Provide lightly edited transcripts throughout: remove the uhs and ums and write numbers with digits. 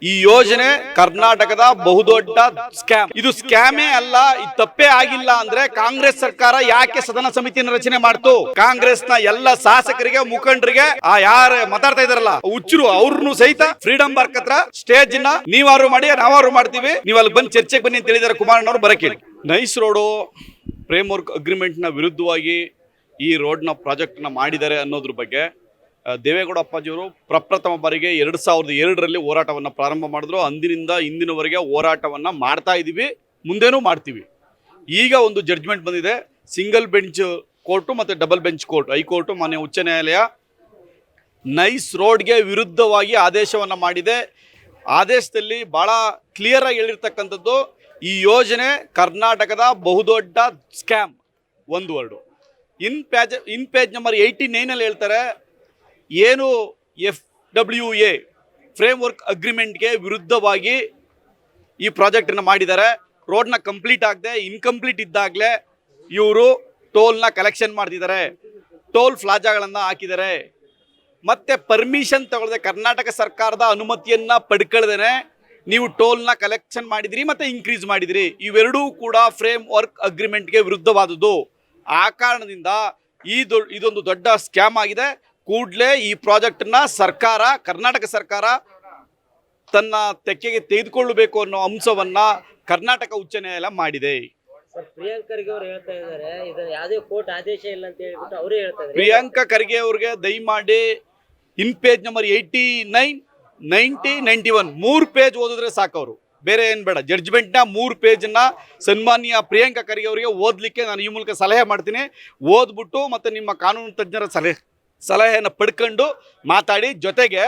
ಈ ಯೋಜನೆ ಕರ್ನಾಟಕದ ಬಹುದೊಡ್ಡ ಸ್ಕ್ಯಾಮ್. ಇದು ಸ್ಕ್ಯಾಮೇ ಅಲ್ಲ, ಇದು ತಪ್ಪೇ ಆಗಿಲ್ಲ ಅಂದ್ರೆ ಕಾಂಗ್ರೆಸ್ ಸರ್ಕಾರ ಯಾಕೆ ಸದನ ಸಮಿತಿಯನ್ನು ರಚನೆ ಮಾಡ್ತು? ಕಾಂಗ್ರೆಸ್ನ ಎಲ್ಲ ಶಾಸಕರಿಗೆ ಮುಖಂಡರಿಗೆ ಯಾರು ಮಾತಾಡ್ತಾ ಇದಾರಲ್ಲ ಹುಚ್ಚರು ಅವ್ರನ್ನು ಸಹಿತ ಫ್ರೀಡಂ ಪಾರ್ಕ್ ಹತ್ರ ಸ್ಟೇಜ್ ನ ನೀವಾರು ಮಾಡಿ ನಾವಾರು ಮಾಡ್ತೀವಿ, ನೀವು ಅಲ್ಲಿ ಬಂದು ಚರ್ಚೆಗೆ ಬನ್ನಿ ಅಂತ ಹೇಳಿದಾರೆ ಕುಮಾರಣ್ಣವರು. ಬರಕ್ಕೆ nice road frame work agreement ನ ವಿರುದ್ಧವಾಗಿ ಈ ರೋಡ್ ನ ಪ್ರಾಜೆಕ್ಟ್ ನ ಮಾಡಿದ್ದಾರೆ ಅನ್ನೋದ್ರ ಬಗ್ಗೆ ದೇವೇಗೌಡ ಅಪ್ಪಾಜಿಯವರು ಪ್ರಪ್ರಥಮ ಬಾರಿಗೆ 2002ರಲ್ಲಿ ಹೋರಾಟವನ್ನು ಪ್ರಾರಂಭ ಮಾಡಿದ್ರು. ಅಂದಿನಿಂದ ಇಂದಿನವರೆಗೆ ಹೋರಾಟವನ್ನು ಮಾಡ್ತಾ ಇದ್ದೀವಿ, ಮುಂದೇನೂ ಮಾಡ್ತೀವಿ. ಈಗ ಒಂದು ಜಡ್ಜ್ಮೆಂಟ್ ಬಂದಿದೆ. ಸಿಂಗಲ್ ಬೆಂಚ್ ಕೋರ್ಟು ಮತ್ತು ಡಬಲ್ ಬೆಂಚ್ ಕೋರ್ಟ್, ಹೈಕೋರ್ಟು ಮಾನ್ಯ ಉಚ್ಚ ನ್ಯಾಯಾಲಯ ನೈಸ್ ರೋಡ್ಗೆ ವಿರುದ್ಧವಾಗಿ ಆದೇಶವನ್ನು ಮಾಡಿದೆ. ಆದೇಶದಲ್ಲಿ ಭಾಳ ಕ್ಲಿಯರಾಗಿ ಹೇಳಿರ್ತಕ್ಕಂಥದ್ದು, ಈ ಯೋಜನೆ ಕರ್ನಾಟಕದ ಬಹುದೊಡ್ಡ ಸ್ಕ್ಯಾಮ್. ಒಂದು ವರ್ಡು. ಇನ್ ಪೇಜ್ ನಂಬರ್ 89 ಹೇಳ್ತಾರೆ, ಏನು FWA ಫ್ರೇಮ್ ವರ್ಕ್ ಅಗ್ರಿಮೆಂಟ್ಗೆ ವಿರುದ್ಧವಾಗಿ ಈ ಪ್ರಾಜೆಕ್ಟನ್ನು ಮಾಡಿದ್ದಾರೆ. ರೋಡ್ನ ಕಂಪ್ಲೀಟ್ ಆಗದೆ ಇನ್ಕಂಪ್ಲೀಟ್ ಇದ್ದಾಗಲೇ ಇವರು ಟೋಲ್ನ ಕಲೆಕ್ಷನ್ ಮಾಡ್ತಿದ್ದಾರೆ, ಟೋಲ್ ಪ್ಲಾಜಾಗಳನ್ನು ಹಾಕಿದ್ದಾರೆ. ಮತ್ತು ಪರ್ಮಿಷನ್ ತಗೊಳ್ಳದೆ ಕರ್ನಾಟಕ ಸರ್ಕಾರದ ಅನುಮತಿಯನ್ನು ಪಡ್ಕೊಳ್ದೇನೆ ನೀವು ಟೋಲ್ನ ಕಲೆಕ್ಷನ್ ಮಾಡಿದಿರಿ ಮತ್ತು ಇನ್ಕ್ರೀಸ್ ಮಾಡಿದಿರಿ. ಇವೆರಡೂ ಕೂಡ ಫ್ರೇಮ್ ವರ್ಕ್ ಅಗ್ರಿಮೆಂಟ್ಗೆ ವಿರುದ್ಧವಾದದ್ದು. ಆ ಕಾರಣದಿಂದ ಇದೊಂದು ದೊಡ್ಡ ಸ್ಕ್ಯಾಮ್ ಆಗಿದೆ. ಕೂಡಲೇ ಈ ಪ್ರಾಜೆಕ್ಟನ್ನ ಸರ್ಕಾರ, ಕರ್ನಾಟಕ ಸರ್ಕಾರ ತನ್ನ ತೆಕ್ಕೆಗೆ ತೆಗೆದುಕೊಳ್ಳಬೇಕು ಅನ್ನೋ ಅಂಶವನ್ನ ಕರ್ನಾಟಕ ಉಚ್ಚ ನ್ಯಾಯಾಲಯ ಮಾಡಿದೆ. ಪ್ರಿಯಾಂಕ ಖರ್ಗೆ ಅವರು ಹೇಳ್ತಾ ಇದ್ದಾರೆ, ಇದು ಯಾವುದೇ ಕೋರ್ಟ್ ಆದೇಶ ಇಲ್ಲ ಅಂತ ಹೇಳ್ಬಿಟ್ಟು ಅವರೇ ಹೇಳ್ತಾ ಇದ್ದಾರೆ. ಪ್ರಿಯಾಂಕ ಖರ್ಗೆ ಅವ್ರಿಗೆ ದಯಮಾಡಿ ಇನ್ ಪೇಜ್ ನಂಬರ್ 89, 90, 91 3 ಪೇಜ್ ಓದಿದ್ರೆ ಸಾಕು. ಅವರು ಬೇರೆ ಏನು ಬೇಡ. ಜಡ್ಜ್ಮೆಂಟ್ನ 3 ಪೇಜನ್ನ ಸನ್ಮಾನ್ಯ ಪ್ರಿಯಾಂಕ ಖರ್ಗೆ ಅವರಿಗೆ ಓದಲಿಕ್ಕೆ ನಾನು ಈ ಮೂಲಕ ಸಲಹೆ ಮಾಡ್ತೀನಿ. ಓದ್ಬಿಟ್ಟು ಮತ್ತು ನಿಮ್ಮ ಕಾನೂನು ತಜ್ಞರ ಸಲಹೆಯನ್ನು ಪಡ್ಕೊಂಡು ಮಾತಾಡಿ. ಜೊತೆಗೆ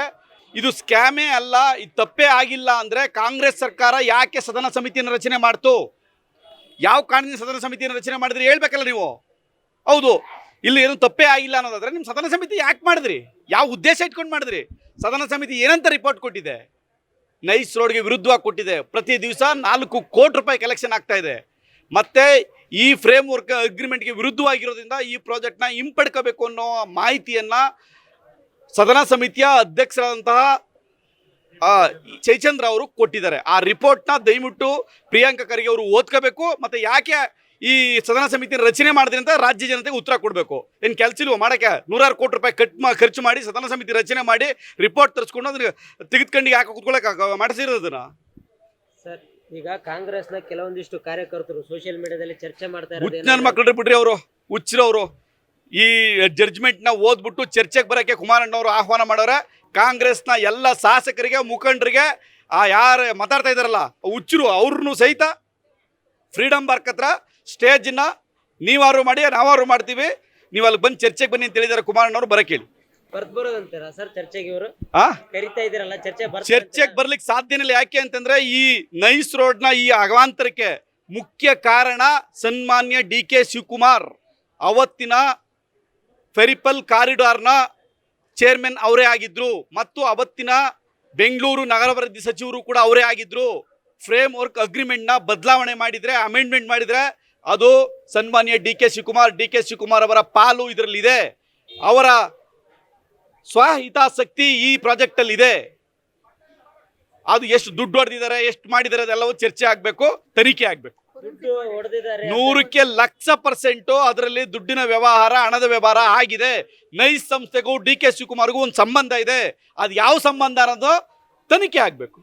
ಇದು ಸ್ಕ್ಯಾಮೇ ಅಲ್ಲ, ಇದು ತಪ್ಪೇ ಆಗಿಲ್ಲ ಅಂದರೆ ಕಾಂಗ್ರೆಸ್ ಸರ್ಕಾರ ಯಾಕೆ ಸದನ ಸಮಿತಿಯನ್ನು ರಚನೆ ಮಾಡ್ತು? ಯಾವ ಕಾರಣದಿಂದ ಸದನ ಸಮಿತಿಯನ್ನು ರಚನೆ ಮಾಡಿದ್ರಿ ಹೇಳ್ಬೇಕಲ್ಲ ನೀವು. ಹೌದು, ಇಲ್ಲಿ ಏನು ತಪ್ಪೇ ಆಗಿಲ್ಲ ಅನ್ನೋದಾದ್ರೆ ನಿಮ್ಮ ಸದನ ಸಮಿತಿ ಯಾಕೆ ಮಾಡಿದ್ರಿ? ಯಾವ ಉದ್ದೇಶ ಇಟ್ಕೊಂಡು ಮಾಡಿದ್ರಿ? ಸದನ ಸಮಿತಿ ಏನಂತ ರಿಪೋರ್ಟ್ ಕೊಟ್ಟಿದೆ? ನೈಸ್ ರೋಡ್ಗೆ ವಿರುದ್ಧವಾಗಿ ಕೊಟ್ಟಿದೆ. ಪ್ರತಿ ದಿವಸ 4 ಕೋಟಿ ರೂಪಾಯಿ ಕಲೆಕ್ಷನ್ ಆಗ್ತಾ ಇದೆ. ಮತ್ತು ಈ ಫ್ರೇಮ್ ವರ್ಕ್ ಅಗ್ರಿಮೆಂಟ್ಗೆ ವಿರುದ್ಧವಾಗಿರೋದ್ರಿಂದ ಈ ಪ್ರಾಜೆಕ್ಟ್ನ ಹಿಂಪಡ್ಕೋಬೇಕು ಅನ್ನೋ ಮಾಹಿತಿಯನ್ನು ಸದನ ಸಮಿತಿಯ ಅಧ್ಯಕ್ಷರಾದಂತಹ ಜಯಚಂದ್ರ ಅವರು ಕೊಟ್ಟಿದ್ದಾರೆ. ಆ ರಿಪೋರ್ಟ್ನ ದಯವಿಟ್ಟು ಪ್ರಿಯಾಂಕ ಖರ್ಗೆ ಅವರು ಓದ್ಕೋಬೇಕು. ಮತ್ತು ಯಾಕೆ ಈ ಸದನ ಸಮಿತಿನ ರಚನೆ ಮಾಡಿದ್ರೆ ಅಂತ ರಾಜ್ಯ ಜನತೆಗೆ ಉತ್ತರ ಕೊಡಬೇಕು. ಏನು ಕೆಲಸ ಇಲ್ವೋ ಮಾಡೋಕ್ಕೆ? 100 ಕೋಟಿ ರೂಪಾಯಿ ಖರ್ಚು ಮಾಡಿ ಸದನ ಸಮಿತಿ ರಚನೆ ಮಾಡಿ ರಿಪೋರ್ಟ್ ತರಿಸ್ಕೊಂಡು ಅದನ್ನ ತೆಗೆದುಕೊಂಡು ಯಾಕೆ ಕೂತ್ಕೊಳ್ಳೋಕೆ ಮಾಡಿಸಿರೋದನ್ನ. ಸರ್, ಈಗ ಕಾಂಗ್ರೆಸ್ನ ಕೆಲವೊಂದಿಷ್ಟು ಕಾರ್ಯಕರ್ತರು ಸೋಷಿಯಲ್ ಮೀಡಿಯಾದಲ್ಲಿ ಚರ್ಚೆ ಮಾಡ್ತಾ ಇದ್ದಾರೆ. ನನ್ನ ಮಕ್ಕಳು ಬಿಡ್ರಿ, ಅವರು ಹುಚ್ಚಿರೋರು. ಈ ಜಡ್ಜ್ಮೆಂಟ್ನ ಓದ್ಬಿಟ್ಟು ಚರ್ಚೆಗೆ ಬರೋಕ್ಕೆ ಕುಮಾರಣ್ಣವರು ಆಹ್ವಾನ ಮಾಡೋರೆ. ಕಾಂಗ್ರೆಸ್ನ ಎಲ್ಲ ಶಾಸಕರಿಗೆ ಮುಖಂಡರಿಗೆ ಯಾರು ಮಾತಾಡ್ತಾ ಇದ್ದಾರಲ್ಲ ಹುಚ್ಚರು ಅವ್ರನ್ನೂ ಸಹಿತ ಫ್ರೀಡಂ ಪಾರ್ಕ್ ಹತ್ರ ಸ್ಟೇಜನ್ನ ನೀವಾರು ಮಾಡಿ ನಾವಾರು ಮಾಡ್ತೀವಿ, ನೀವು ಅಲ್ಲಿ ಬಂದು ಚರ್ಚೆಗೆ ಬನ್ನಿ ಅಂತ ಹೇಳಿದ್ದಾರೆ ಕುಮಾರಣ್ಣವರು. ಬರಕ್ಕೆ ಹೇಳಿ. ಬರೋದಂತಾರ ಸರ್ ಚರ್ಚೆಗೆ? ಇವರು ಕರಿತಾ ಇದ್ದೀರಲ್ಲ ಚರ್ಚೆಗೆ ಬರ್ಲಿಕ್ಕೆ ಸಾಧ್ಯನೇ ಇಲ್ಲ. ಯಾಕೆ ಅಂತಂದ್ರೆ ಈ ನೈಸ್ ರೋಡ್ನ ಈ ಅವಾಂತರಕ್ಕೆ ಮುಖ್ಯ ಕಾರಣ ಸನ್ಮಾನ್ಯ DK ಶಿವಕುಮಾರ್, ಅವತ್ತಿನ ಫೆರಿಪಲ್ ಕಾರಿಡಾರ್ನ ಚೇರ್ಮನ್ ಅವರೇ ಆಗಿದ್ರು ಮತ್ತು ಅವತ್ತಿನ ಬೆಂಗಳೂರು ನಗರಾಭಿವೃದ್ಧಿ ಸಚಿವರು ಕೂಡ ಅವರೇ ಆಗಿದ್ರು. ಫ್ರೇಮ್ ವರ್ಕ್ ಅಗ್ರಿಮೆಂಟ್ನ ಬದಲಾವಣೆ ಮಾಡಿದರೆ, ಅಮೆಂಡ್ಮೆಂಟ್ ಮಾಡಿದರೆ ಅದು ಸನ್ಮಾನ್ಯ DK ಶಿವಕುಮಾರ್ ಅವರ ಪಾಲು ಇದರಲ್ಲಿದೆ. ಅವರ ಸ್ವಹಿತಾಸಕ್ತಿ ಈ ಪ್ರಾಜೆಕ್ಟಲ್ಲಿ ಇದೆ. ಅದು ಎಷ್ಟು ದುಡ್ಡು ಹೊಡೆದಿದ್ದಾರೆ, ಎಷ್ಟು ಮಾಡಿದ್ದಾರೆ ಅದೆಲ್ಲವೂ ಚರ್ಚೆ ಆಗಬೇಕು, ತನಿಖೆ ಆಗಬೇಕು. 100ಕ್ಕೆ 1,00,000% ಅದರಲ್ಲಿ ದುಡ್ಡಿನ ವ್ಯವಹಾರ, ಹಣದ ವ್ಯವಹಾರ ಆಗಿದೆ. ನೈಸ್ ಸಂಸ್ಥೆಗೂ DK ಶಿವಕುಮಾರ್ಗೂ ಒಂದು ಸಂಬಂಧ ಇದೆ. ಅದು ಯಾವ ಸಂಬಂಧ ಅನ್ನೋದು ತನಿಖೆ ಆಗಬೇಕು.